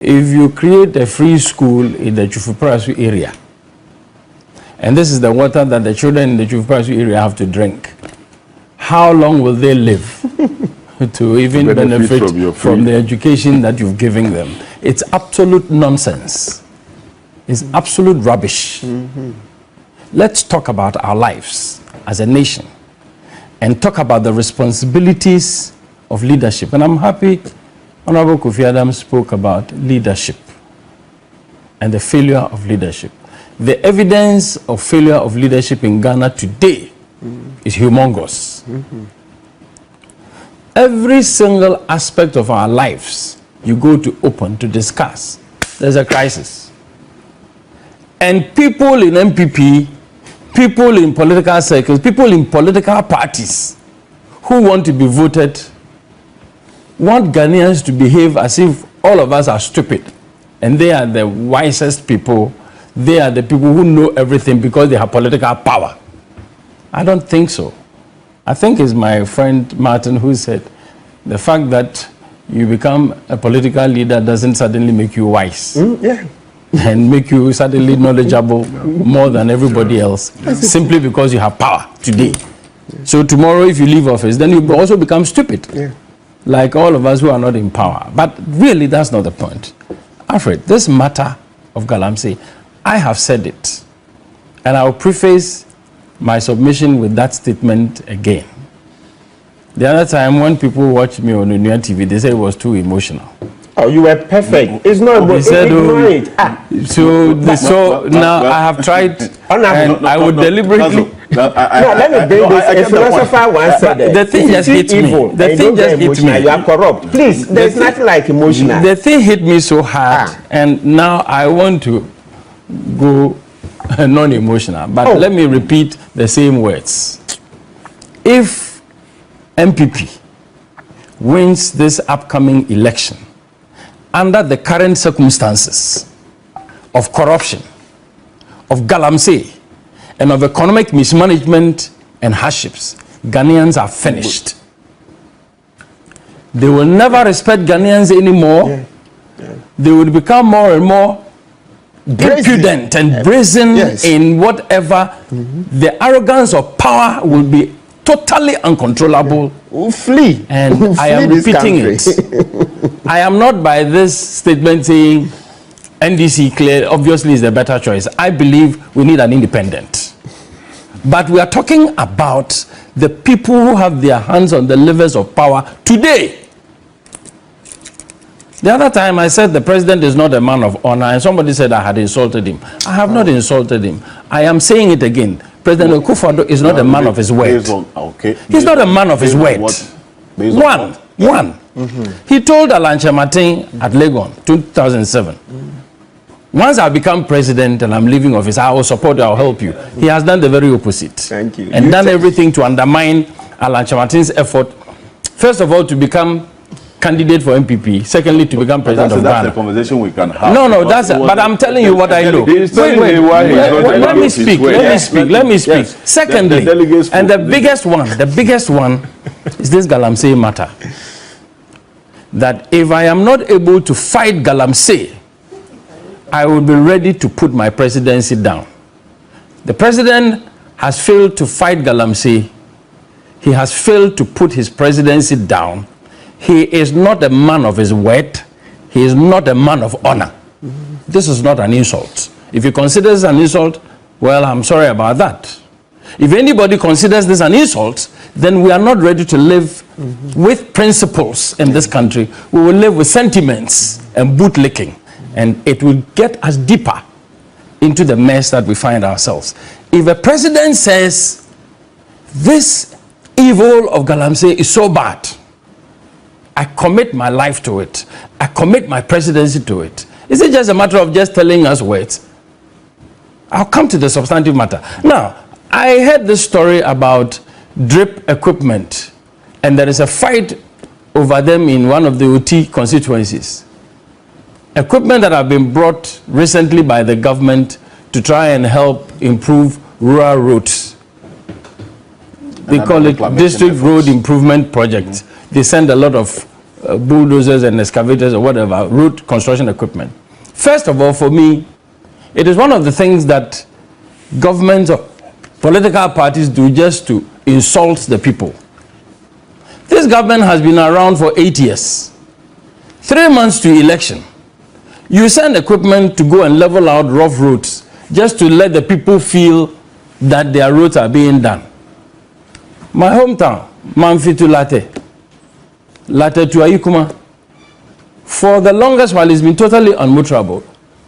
If you create a free school in the Chufuparasu area, and this is the water that the children in the Chufuparasu area have to drink, how long will they live to even benefit from the education that you've given them? It's absolute nonsense. It's absolute rubbish. Let's talk about our lives as a nation and talk about the responsibilities of leadership. And I'm happy Honorable Kofi Adams spoke about leadership and the failure of leadership. The evidence of failure of leadership in Ghana today is humongous. Every single aspect of our lives you go to open to discuss, there's a crisis. And people in MPP, people in political circles, people in political parties who want to be voted want Ghanaians to behave as if all of us are stupid and they are the wisest people. They are the people who know everything because they have political power. I don't think so. I think it's my friend Martin who said the fact that you become a political leader doesn't suddenly make you wise. And make you suddenly knowledgeable more than everybody else simply because you have power today. So tomorrow if you leave office, then you also become stupid. Like all of us who are not in power. But really, that's not the point. Alfred, this matter of Galamsey, I have said it. And I will preface my submission with that statement again. The other time when people watched me on N0ns3nse TV, they said it was too emotional. Oh, you were perfect. It's not emotional. So now I have tried, and I would deliberately... let me bring this. A philosopher once said that. The thing just hit me. The thing just hit me. You are corrupt. Please, there's nothing like emotional. The thing hit me so hard, and now I want to go non-emotional. But let me repeat the same words. If MPP wins this upcoming election under the current circumstances of corruption, of Galamsey, and of economic mismanagement and hardships, Ghanaians are finished. They will never respect Ghanaians anymore. They will become more and more impudent and brazen in whatever. The arrogance of power will be totally uncontrollable. Flee. And I am repeating it. I am not by this statement saying NDC clear obviously is the better choice. I believe we need an independent. But we are talking about the people who have their hands on the levers of power today. The other time I said the president is not a man of honor, and somebody said I had insulted him. I have not insulted him. I am saying it again. President Akufo-Addo is not a man of his word. He's not a man of his word. One. He told Alanche Martin at Legon 2007. Once I become president and I'm leaving office, I will support you, I will help you. He has done the very opposite. Thank you. And done everything to undermine Alanche Martin's effort, first of all, to become candidate for MPP, secondly, to become president of Ghana. That's the conversation we can have. No, but I'm telling you what I know. Wait, let me speak. Secondly, and the biggest one is this Galamsey matter. That if I am not able to fight Galamsey, I will be ready to put my presidency down. The president has failed to fight Galamsey. He has failed to put his presidency down. He is not a man of his word. He is not a man of honor. This is not an insult. If you consider this an insult, well, I'm sorry about that. If anybody considers this an insult, then we are not ready to live with principles in this country. We will live with sentiments and bootlicking. And it will get us deeper into the mess that we find ourselves. If a president says, this evil of Galamsey is so bad, I commit my life to it, I commit my presidency to it. Is it just a matter of just telling us words? I'll come to the substantive matter. Now, I heard this story about drip equipment, and there is a fight over them in one of the OT constituencies. Equipment that have been brought recently by the government to try and help improve rural roads. They call it District Road Improvement Project. They send a lot of bulldozers and excavators or whatever, road construction equipment. First of all, for me, it is one of the things that governments or political parties do just to insult the people. This government has been around for 8 years. 3 months to election. You send equipment to go and level out rough roads just to let the people feel that their roads are being done. My hometown, Mamfitu Latte to Ayikuma, for the longest while it's been totally unmotorable.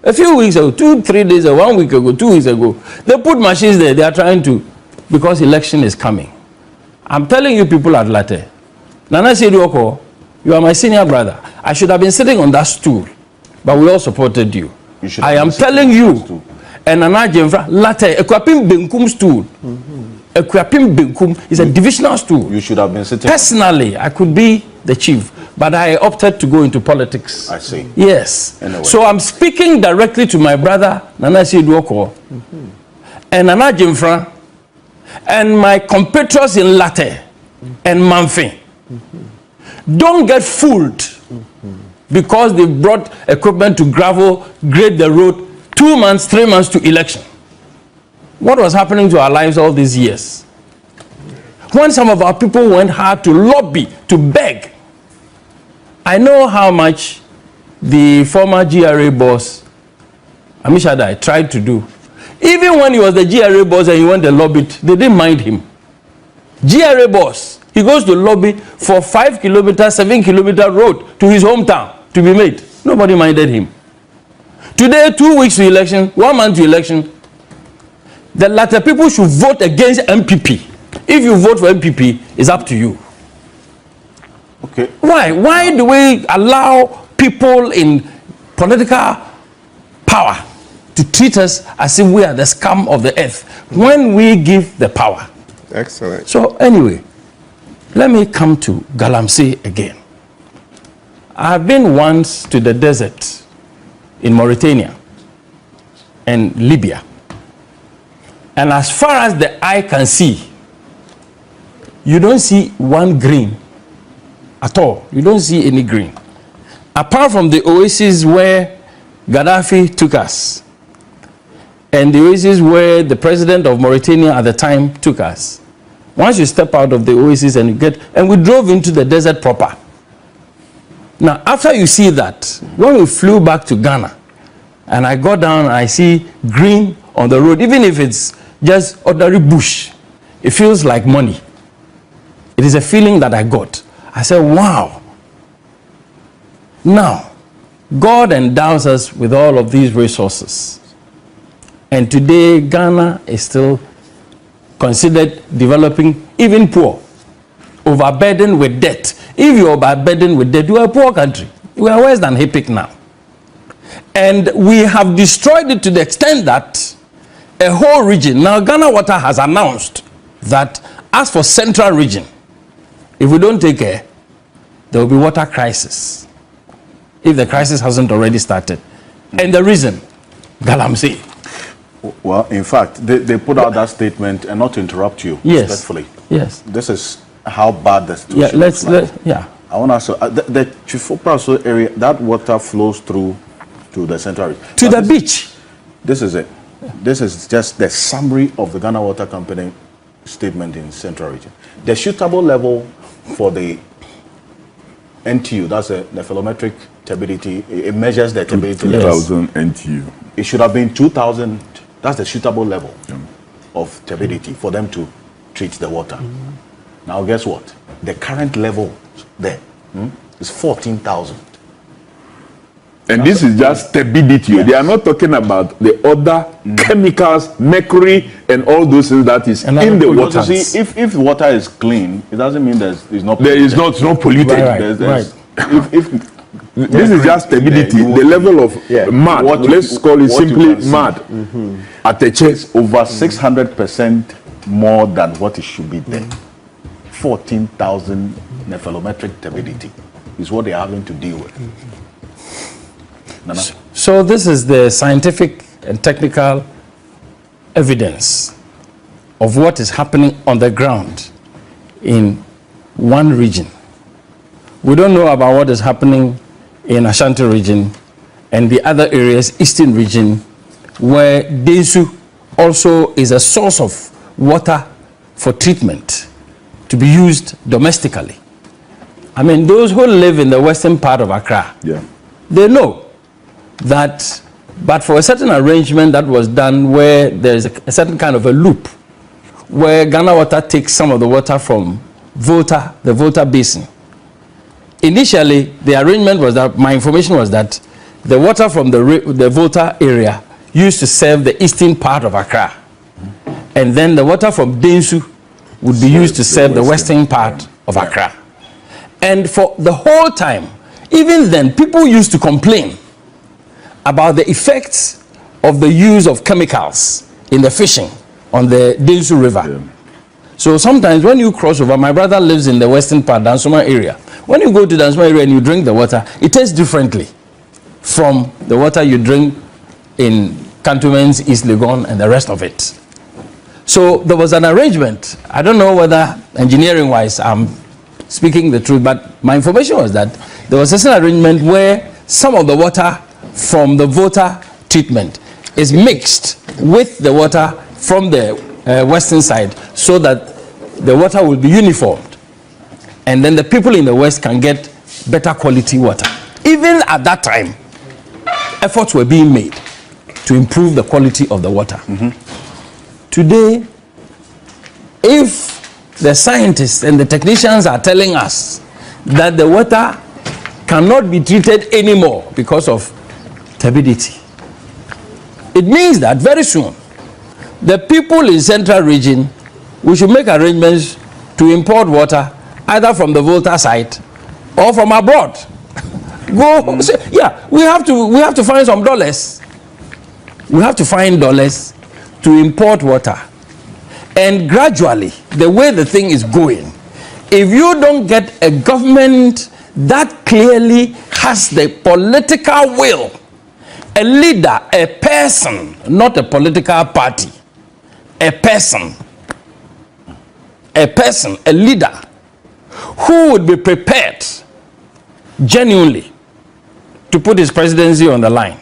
A few weeks ago, 2-3 days ago, 1 week ago, 2 weeks ago, they put machines there. They are trying to, because election is coming. I'm telling you people at Latte, Nana AY3HU, you are my senior brother. I should have been sitting on that stool, but we all supported you. I am telling you, and Nana Jemfra, Latte, Ekwapim Benkum stool. Ekwapim Benkum is a divisional stool. You should have been sitting. Personally, I could be the chief, but I opted to go into politics. I see. Yes. Anyway. So I'm speaking directly to my brother, Nana AY3HU, and Nana Jemfra, and my compatriots in Latte and Mamfi. Don't get fooled because they brought equipment to gravel, grade the road, 2 months, 3 months to election. What was happening to our lives all these years? When some of our people went hard to lobby, to beg. I know how much the former GRA boss, Amishadai, tried to do. Even when he was the GRA boss and he went to lobby, they didn't mind him. GRA boss, he goes to lobby for 5 kilometer, 7 kilometer road to his hometown to be made. Nobody minded him. Today, 2 weeks to election, 1 month to election, the latter people should vote against MPP. If you vote for MPP, it's up to you. Okay. Why? Why do we allow people in political power to treat us as if we are the scum of the earth when we give the power? Excellent. So anyway, let me come to Galamsey again. I've been once to the desert in Mauritania and Libya. And as far as the eye can see, you don't see one green at all. You don't see any green. Apart from the oasis where Gaddafi took us, and the oasis where the president of Mauritania at the time took us. Once you step out of the oasis and you get, and we drove into the desert proper. Now, after you see that, when we flew back to Ghana, and I got down and I see green on the road, even if it's just ordinary bush, it feels like money. It is a feeling that I got. I said, wow. Now, God endows us with all of these resources. And today, Ghana is still considered developing, even poor, overburdened with debt. If you're overburdened with debt, you are a poor country. We are worse than HIPIC now. And we have destroyed it to the extent that a whole region, now Ghana Water has announced that as for central region, if we don't take care, there will be water crisis. If the crisis hasn't already started. And the reason, Galamsey. Well, in fact, they put out that statement, and not to interrupt you, yes, respectfully. Yes. This is how bad the situation is. I want to ask you, the Chifopraso area, that water flows through to the central region. To the beach. This is it. This is just the summary of the Ghana Water Company statement in central region. The suitable level for the NTU, that's the nephelometric turbidity, it measures the turbidity. 2,000 NTU. It should have been 2,000. That's the suitable level of turbidity for them to treat the water. Now, guess what? The current level there is 14,000. And this is just turbidity. Yes. They are not talking about the other chemicals, mercury, and all those things that is in the water. See, if water is clean, it doesn't mean there is not polluted. There is not polluted. Right. This is just turbidity, the level of mud. Let's call it simply mud. At the chest, over 600% more than what it should be there. 14,000 nephelometric turbidity is what they are having to deal with. Nana? So this is the scientific and technical evidence of what is happening on the ground in one region We don't know about what is happening in Ashanti region and the other areas, eastern region, where Ntow also is a source of water for treatment to be used domestically. I mean, those who live in the western part of Accra, they know that, but for a certain arrangement that was done where there's a certain kind of a loop, where Ghana Water takes some of the water from Volta, the Volta Basin. Initially, the arrangement was that, my information was that the water from the Volta area used to serve the eastern part of Accra. And then the water from Ntow would be used to serve the western part of Accra. And for the whole time, even then, people used to complain about the effects of the use of chemicals in the fishing on the Ntow River. So sometimes when you cross over, my brother lives in the western part, Dansoma area. When you go to Dansoma area and you drink the water, it tastes differently from the water you drink in Cantonments, East Legon, and the rest of it. So there was an arrangement. I don't know whether engineering-wise I'm speaking the truth, but my information was that there was an arrangement where some of the water from the Volta treatment is mixed with the water from the western side so that the water will be uniformed. And then the people in the west can get better quality water. Even at that time, efforts were being made to improve the quality of the water. Today, if the scientists and the technicians are telling us that the water cannot be treated anymore because of turbidity, it means that very soon, the people in central region, we should make arrangements to import water either from the Volta site or from abroad. Yeah, we have to find some dollars. We have to find dollars to import water. And gradually, the way the thing is going, if you don't get a government that clearly has the political will, a leader, a person, not a political party, a person, a leader who would be prepared genuinely to put his presidency on the line.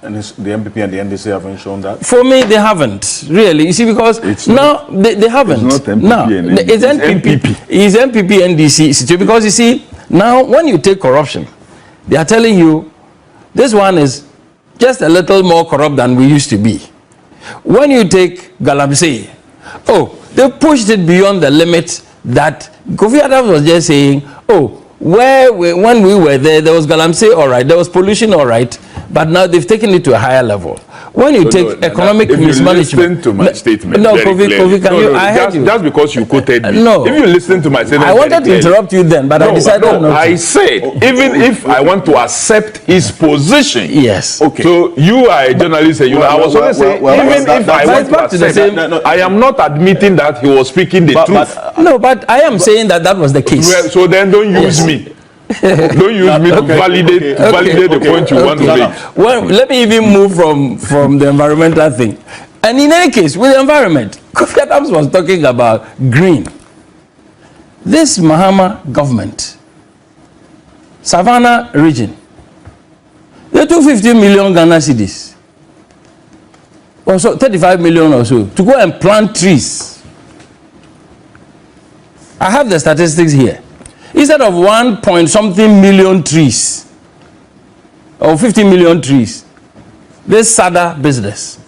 And the MPP and the NDC haven't shown that? For me, they haven't, really. You see, because now they haven't. It's not MPP now, and NDC. It's NPP. It's MPP and NDC. Because you see, now when you take corruption, they are telling you this one is just a little more corrupt than we used to be. When you take Galamsey, oh, they pushed it beyond the limit that Kofi Adams was just saying, oh, when we were there was Galamsey, all right, there was pollution, all right, but now they've taken it to a higher level. When you take economic mismanagement... If you listen to my statement no, Kofi, can you... I heard you. That's because you quoted me. No. If you listen to my statement... I wanted to interrupt you then, but I decided not to. I said, even if I want to accept his position... Yes. Okay. So you are a journalist, and I was only saying, even if I want to accept... I am not admitting that he was speaking the truth. No, but I am saying that was the case. Well, so then don't use me. Don't use me to validate the point you want to make. Well, let me even move from the environmental thing. And in any case, with the environment, Kofi Adams was talking about green. This Mahama government, Savannah region, they took 50 million Ghana cedis, or so 35 million or so, to go and plant trees. I have the statistics here. Instead of 1-point-something million trees, or 50 million trees, this SADA business,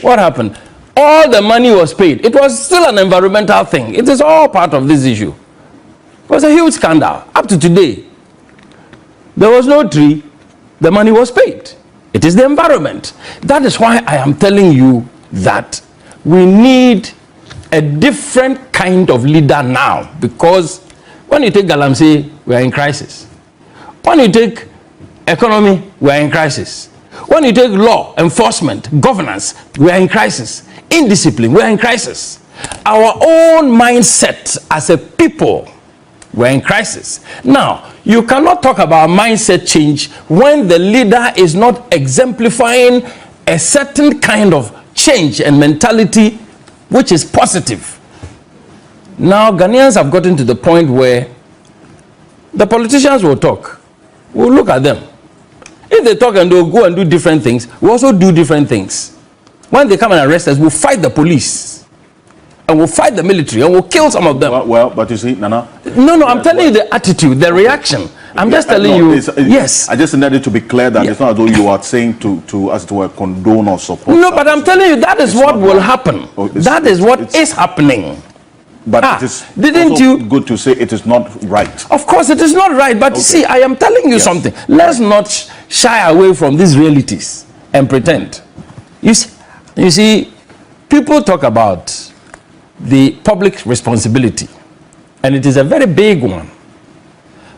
what happened? All the money was paid. It was still an environmental thing. It is all part of this issue. It was a huge scandal. Up to today, there was no tree. The money was paid. It is the environment. That is why I am telling you that we need a different kind of leader now, because when you take Galamsey, we are in crisis. When you take economy, we are in crisis. When you take law, enforcement, governance, we are in crisis. Indiscipline, we are in crisis. Our own mindset as a people, we are in crisis. Now, you cannot talk about mindset change when the leader is not exemplifying a certain kind of change and mentality which is positive. Now, Ghanaians have gotten to the point where The politicians will talk. We'll look at them. If they talk and they'll go and do different things, we also do different things. When they come and arrest us, we'll fight the police. And we'll fight the military and we'll kill some of them. Well, but you see, Nana. No, I'm telling you the attitude, the reaction. I'm just telling you, yes. I just needed to be clear that it's not as though you are saying to as it were, condone or support. No, but I'm telling you, that is what will happen. That is what is happening. But it is good to say it is not right. Of course, it is not right. But you see, I am telling you something. Let's not shy away from these realities and pretend. You see, people talk about the public responsibility, and it is a very big one.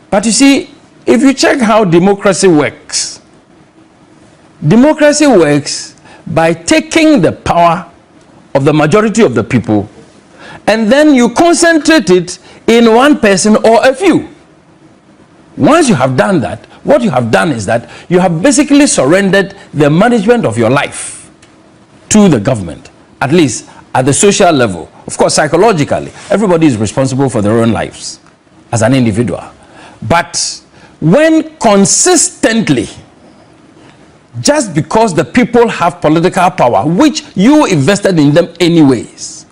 But you see, if you check how democracy works by taking the power of the majority of the people, and then you concentrate it in one person or a few. Once you have done that, what you have done is that you have basically surrendered the management of your life to the government, at least at the social level. Of course, psychologically, everybody is responsible for their own lives as an individual. But when consistently, just because the people have political power, which you invested in them anyways,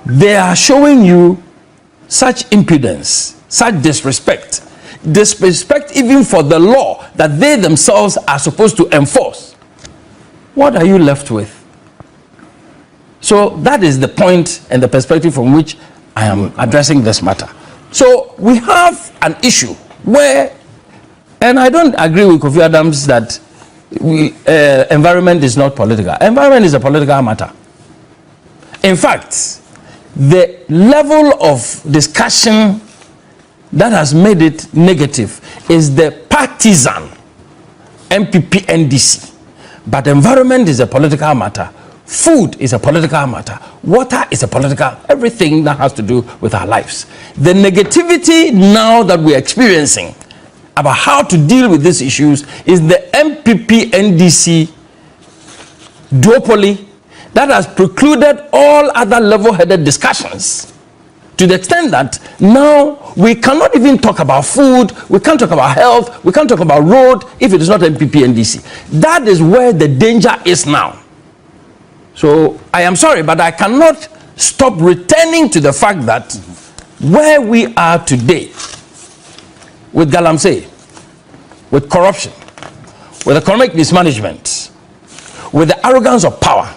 they are showing you such impudence, such disrespect even for the law that they themselves are supposed to enforce, what are you left with? So that is the point and the perspective from which I am addressing this matter. So we have an issue where, and I don't agree with Kofi Adams that environment is not political. Environment is a political matter. In fact, the level of discussion that has made it negative is the partisan MPP NDC. But environment is a political matter. Food is a political matter. Water is a political, everything that has to do with our lives. The negativity now that we're experiencing about how to deal with these issues is the MPP NDC duopoly that has precluded all other level-headed discussions, to the extent that now we cannot even talk about food, we can't talk about health, we can't talk about road if it is not MPP NDC. That is where the danger is now. So I am sorry, but I cannot stop returning to the fact that where we are today, with Galamsey, with corruption, with economic mismanagement, with the arrogance of power,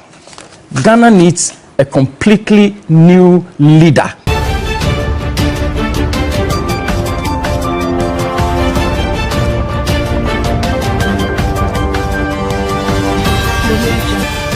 Ghana needs a completely new leader. Religion.